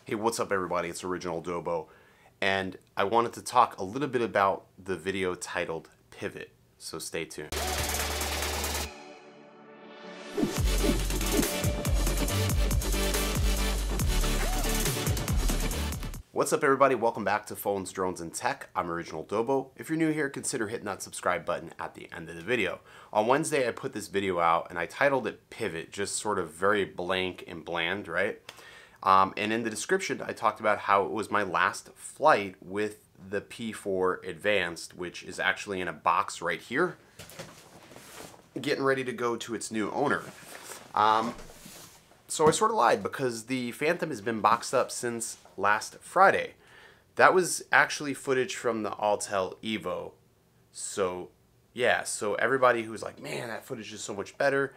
Hey, what's up everybody? It's Original Dobo, and I wanted to talk a little bit about the video titled Pivot, so stay tuned. What's up everybody? Welcome back to Phones, Drones, and Tech. I'm Original Dobo. If you're new here, consider hitting that subscribe button at the end of the video. On Wednesday, I put this video out and I titled it Pivot, just sort of very blank and bland, right? And in the description, I talked about how it was my last flight with the P4 Advanced, which is actually in a box right here, getting ready to go to its new owner. So I sort of lied because the Phantom has been boxed up since last Friday. That was actually footage from the Autel Evo. So yeah, so everybody who's like, man, that footage is so much better.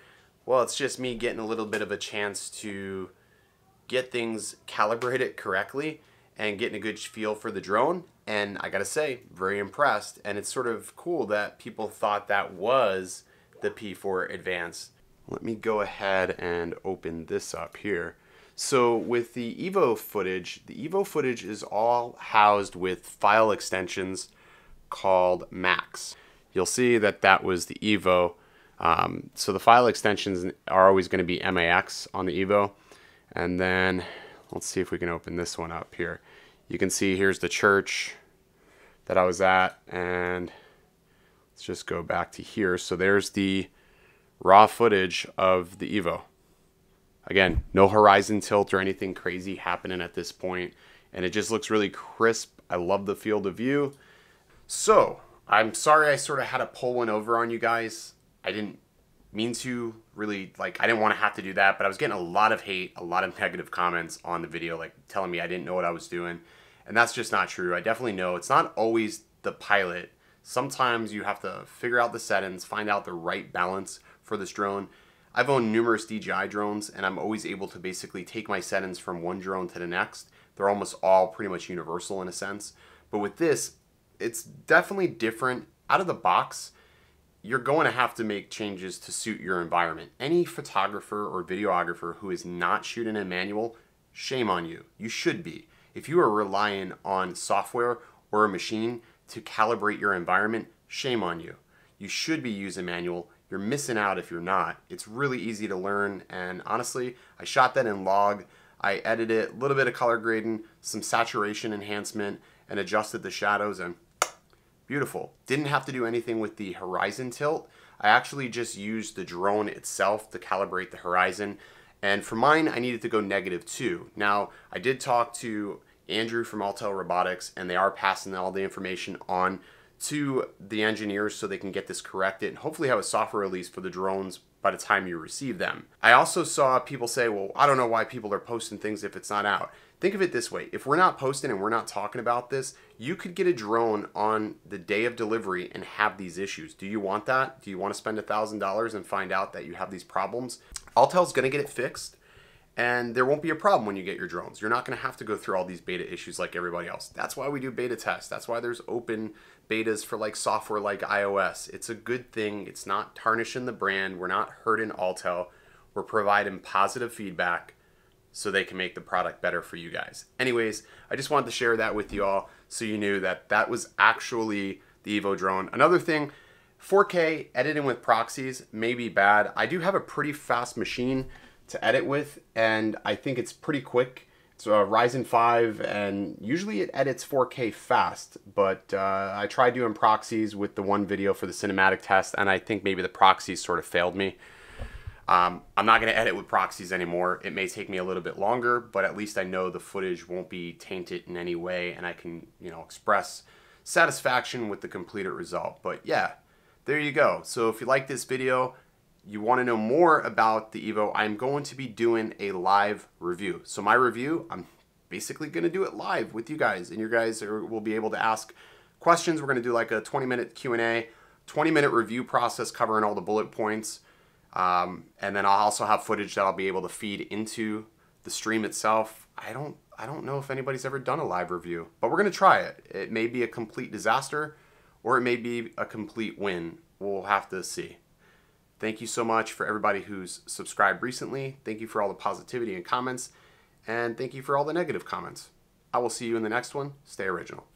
Well, it's just me getting a little bit of a chance to get things calibrated correctly and getting a good feel for the drone. And I gotta say, very impressed. And it's sort of cool that people thought that was the P4 Advanced. Let me go ahead and open this up here. So with the Evo footage is all housed with file extensions called Max. You'll see that that was the Evo. So the file extensions are always going to be MAX on the Evo. And then let's see if we can open this one up here. You can see here's the church that I was at, and let's just go back to here. So there's the raw footage of the Evo. Again, no horizon tilt or anything crazy happening at this point, and it just looks really crisp. I love the field of view. So I'm sorry I sort of had to pull one over on you guys. I didn't mean to really, I didn't want to have to do that, but I was getting a lot of hate, a lot of negative comments on the video, telling me I didn't know what I was doing. And that's just not true. I definitely know. It's not always the pilot. Sometimes you have to figure out the settings, find out the right balance for this drone. I've owned numerous DJI drones, and I'm always able to basically take my settings from one drone to the next. They're almost all pretty much universal in a sense. But with this, it's definitely different. Out of the box, you're going to have to make changes to suit your environment. Any photographer or videographer who is not shooting in manual, shame on you. You should be. If you are relying on software or a machine to calibrate your environment, shame on you. You should be using manual. You're missing out if you're not. It's really easy to learn, and honestly, I shot that in log. I edited it, a little bit of color grading, some saturation enhancement, and adjusted the shadows, and beautiful. Didn't have to do anything with the horizon tilt. I actually just used the drone itself to calibrate the horizon. And for mine, I needed to go -2. Now, I did talk to Andrew from Autel Robotics, and they are passing all the information on to the engineers so they can get this corrected and hopefully have a software release for the drones by the time you receive them. I also saw people say, well, I don't know why people are posting things if it's not out. Think of it this way. If we're not posting and we're not talking about this, you could get a drone on the day of delivery and have these issues. Do you want that? Do you want to spend $1,000 and find out that you have these problems? Autel's going to get it fixed, and there won't be a problem when you get your drones. You're not going to have to go through all these beta issues like everybody else. That's why we do beta tests. That's why there's open betas for software like iOS. It's a good thing. It's not tarnishing the brand. We're not hurting Autel. We're providing positive feedback so they can make the product better for you guys. Anyways, I just wanted to share that with you all so you knew that that was actually the Evo drone. Another thing, 4K editing with proxies may be bad. I do have a pretty fast machine to edit with, and I think it's pretty quick. It's a Ryzen 5, and usually it edits 4K fast, but I tried doing proxies with the one video for the cinematic test, and I think maybe the proxies sort of failed me. I'm not going to edit with proxies anymore. It may take me a little bit longer, but at least I know the footage won't be tainted in any way, and I can, express satisfaction with the completed result. But yeah, there you go. So if you like this video, you want to know more about the Evo, I'm going to be doing a live review. So my review, I'm basically going to do it live with you guys, and you guys will be able to ask questions. We're going to do like a 20-minute Q&A, 20-minute review process covering all the bullet points. And then I'll also have footage that I'll be able to feed into the stream itself. I don't know if anybody's ever done a live review, but we're going to try it. It may be a complete disaster, or it may be a complete win. We'll have to see. Thank you so much for everybody who's subscribed recently. Thank you for all the positivity and comments. And thank you for all the negative comments. I will see you in the next one. Stay original.